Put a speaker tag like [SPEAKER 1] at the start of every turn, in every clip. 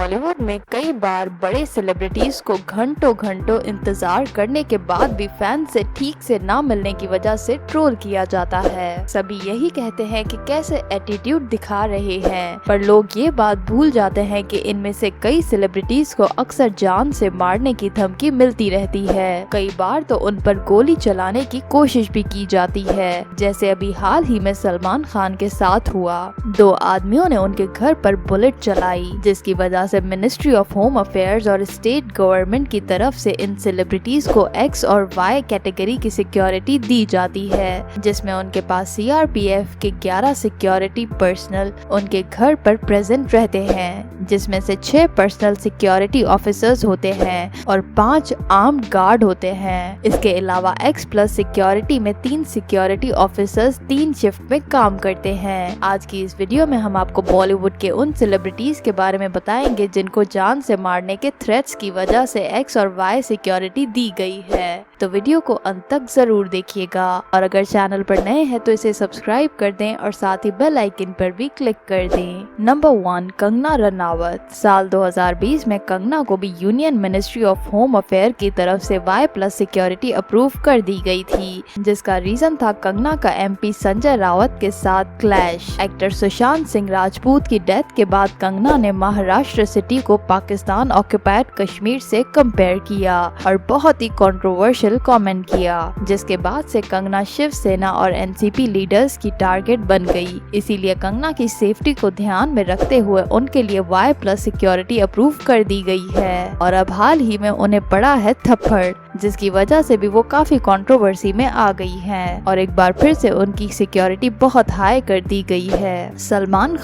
[SPEAKER 1] बॉलीवुड में कई बार बड़े सेलिब्रिटीज को घंटों घंटों इंतजार करने के बाद भी फैन से ठीक से ना मिलने की वजह से ट्रोल किया जाता है। सभी यही कहते हैं कि कैसे एटीट्यूड दिखा रहे हैं, पर लोग ये बात भूल जाते हैं कि इनमें से कई सेलिब्रिटीज को अक्सर जान से मारने की धमकी मिलती रहती है। कई बार तो उन पर गोली चलाने की कोशिश भी की जाती है, जैसे अभी हाल ही में सलमान खान के साथ हुआ। 2 आदमियों ने उनके घर पर बुलेट चलाई, जिसकी वजह से मिनिस्ट्री ऑफ होम अफेयर्स और स्टेट गवर्नमेंट की तरफ से इन सेलिब्रिटीज को एक्स और वाई कैटेगरी की सिक्योरिटी दी जाती है, जिसमें उनके पास सीआरपीएफ के 11 सिक्योरिटी पर्सनल उनके घर पर प्रेजेंट रहते हैं, जिसमें से 6 पर्सनल सिक्योरिटी ऑफिसर्स होते हैं और 5 आर्म्ड गार्ड होते हैं। इसके अलावा एक्स प्लस सिक्योरिटी में 3 सिक्योरिटी ऑफिसर्स 3 शिफ्ट में काम करते हैं। आज की इस वीडियो में हम आपको बॉलीवुड के उन सेलिब्रिटीज के बारे में बताएंगे जिनको जान से मारने के थ्रेट्स की वजह से एक्स और वाई सिक्योरिटी दी गई है। तो वीडियो को अंत तक जरूर देखिएगा और अगर चैनल पर नए हैं तो इसे सब्सक्राइब कर दें और साथ ही बेल आइकन पर भी क्लिक कर दें। नंबर 1, कंगना रनावत। साल 2020 में कंगना को भी union ministry of home affair की तरफ से वाई प्लस सिक्योरिटी अप्रूव कर दी गई थी, जिसका रीजन था कंगना का एमपी संजय रावत के साथ क्लैश। एक्टर सुशांत सिंह राजपूत की डेथ के बाद कंगना ने महाराष्ट्र सिटी को पाकिस्तान ऑक्युपाइड कश्मीर से कंपेयर किया और बहुत ही कंट्रोवर्शियल कमेंट किया, जिसके बाद से कंगना शिवसेना और एनसीपी लीडर्स की टारगेट बन गई। इसीलिए कंगना की सेफ्टी को ध्यान में रखते हुए उनके लिए वाई प्लस सिक्योरिटी अप्रूव कर दी गई है और अब हाल ही में उन्हें पड़ा है थप्पड़, जिसकी वजह से भी वो काफी कंट्रोवर्सी में आ गई हैं और एक बार फिर से उनकी सिक्योरिटी बहुत हाई कर दी गई है। सलमान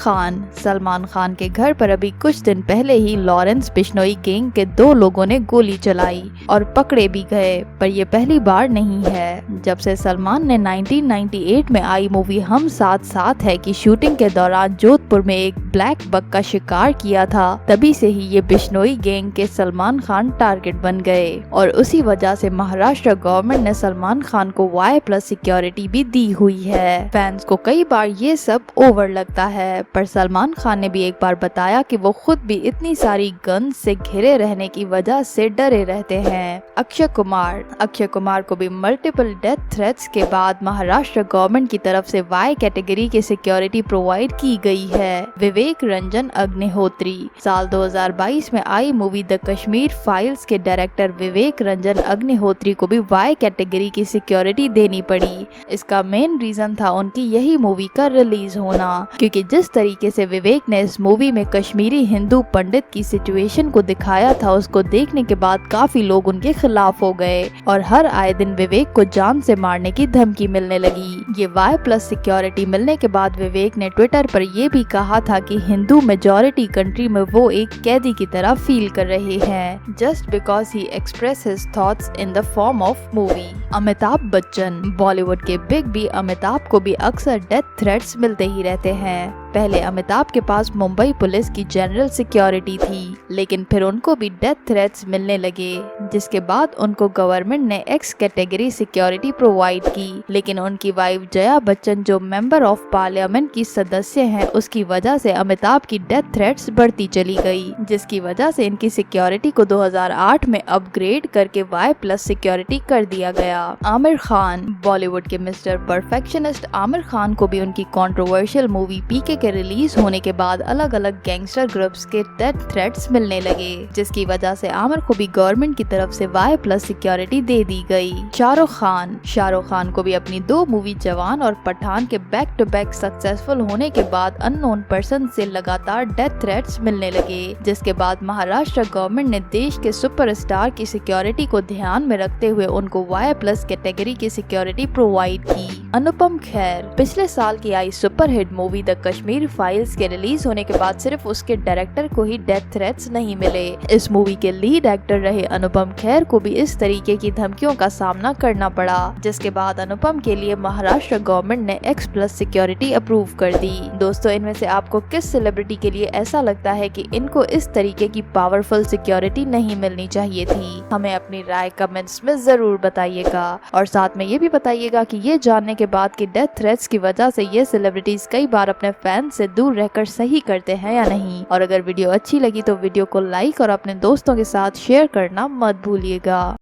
[SPEAKER 1] खान के घर पर अभी कुछ दिन पहले ही लॉरेंस बिश्नोई गैंग के 2 लोगों ने गोली चलाई और पकड़े भी गए, पर ये पहली बार नहीं है। जब से सलमान ने 1998 में आई मूवी हम साथ साथ है की शूटिंग के दौरान जोधपुर में एक ब्लैक बक का शिकार किया था, तभी से ही ये बिश्नोई गैंग के सलमान खान टारगेट बन गए और उसी वजह से महाराष्ट्र गवर्नमेंट ने सलमान खान को वाई प्लस सिक्योरिटी भी दी हुई है। फैंस को कई बार ये सब ओवर लगता है, पर सलमान खान ने भी एक बार बताया कि वो खुद भी इतनी सारी गन से घिरे रहने की वजह से डरे रहते हैं। अक्षय कुमार को भी मल्टीपल डेथ थ्रेट्स के बाद महाराष्ट्र गवर्नमेंट की तरफ से वाई कैटेगरी की सिक्योरिटी प्रोवाइड की गई है। विवेक रंजन अग्निहोत्री। साल 2022 में आई मूवी द कश्मीर फाइल्स के डायरेक्टर विवेक रंजन अग्निहोत्री को भी वाई कैटेगरी की सिक्योरिटी देनी पड़ी। इसका मेन रीजन था उनकी यही मूवी का रिलीज होना, क्योंकि जिस तरीके से विवेक ने इस मूवी में कश्मीरी हिंदू पंडित की सिचुएशन को दिखाया था, उसको देखने के बाद काफी लोग उनके खिलाफ हो गए और हर आए दिन विवेक को जान से मारने की धमकी मिलने लगी। ये वाई प्लस सिक्योरिटी मिलने के बाद विवेक ने ट्विटर पर ये भी कहा था कि हिंदू मेजॉरिटी कंट्री में वो एक कैदी की तरह फील कर रहे हैं, just because he express his thoughts in the form of movie. Amitabh Bachchan. Bollywood के बिग बी अमिताभ को भी अक्सर डेथ थ्रेट्स मिलते ही रहते हैं। पहले अमिताभ के पास मुंबई पुलिस की जनरल सिक्योरिटी थी, लेकिन फिर उनको भी डेथ थ्रेट्स मिलने लगे, जिसके बाद उनको गवर्नमेंट ने एक्स कैटेगरी सिक्योरिटी प्रोवाइड की। लेकिन उनकी वाइफ जया बच्चन, जो मेंबर ऑफ पार्लियामेंट की सदस्य हैं, उसकी वजह से अमिताभ की डेथ थ्रेट्स बढ़ती चली गई, जिसकी वजह से इनकी सिक्योरिटी को 2008 में अपग्रेड करके वाई प्लस सिक्योरिटी कर दिया गया। आमिर खान। बॉलीवुड के मिस्टर परफेक्शनिस्ट आमिर खान को भी उनकी कंट्रोवर्शियल मूवी पीके के रिलीज होने के बाद अलग अलग गैंगस्टर ग्रुप्स के डेथ थ्रेट्स मिलने लगे, जिसकी वजह से आमिर को भी गवर्नमेंट की तरफ से वाई प्लस सिक्योरिटी दे दी गई। शाहरुख खान को भी अपनी 2 मूवी जवान और पठान के बैक टू बैक सक्सेसफुल होने के बाद अननोन पर्सन से लगातार डेथ थ्रेट्स मिलने लगे, जिसके बाद महाराष्ट्र गवर्नमेंट ने देश के सुपरस्टार की सिक्योरिटी को ध्यान में रखते हुए उनको वाई प्लस कैटेगरी की सिक्योरिटी प्रोवाइड की। अनुपम खेर। पिछले साल की आई superhit movie the Kashmir files के रिलीज होने के बाद सिर्फ उसके डायरेक्टर को ही डेथ थ्रेट्स नहीं मिले, इस मूवी के लीड एक्टर रहे अनुपम खेर को भी इस तरीके की धमकियों का सामना करना पड़ा, जिसके बाद अनुपम के लिए महाराष्ट्र गवर्नमेंट ने एक्स प्लस सिक्योरिटी अप्रूव कर दी। दोस्तों, इनमें से आपको किस सेलिब्रिटी के लिए ऐसा लगता है कि इनको इस तरीके की पावरफुल सिक्योरिटी नहीं मिलनी चाहिए थी? हमें अपनी राय कमेंट्स में जरूर बताइएगा और साथ में ये भी बताइएगा कि ये जानने के बाद की डेथ थ्रेट्स की वजह से ये सेलिब्रिटीज कई बार अपने फैंस से दूर रहकर सही करते हैं या नहीं। और अगर वीडियो अच्छी लगी तो वीडियो को लाइक और अपने दोस्तों के साथ शेयर करना मत भूलिएगा।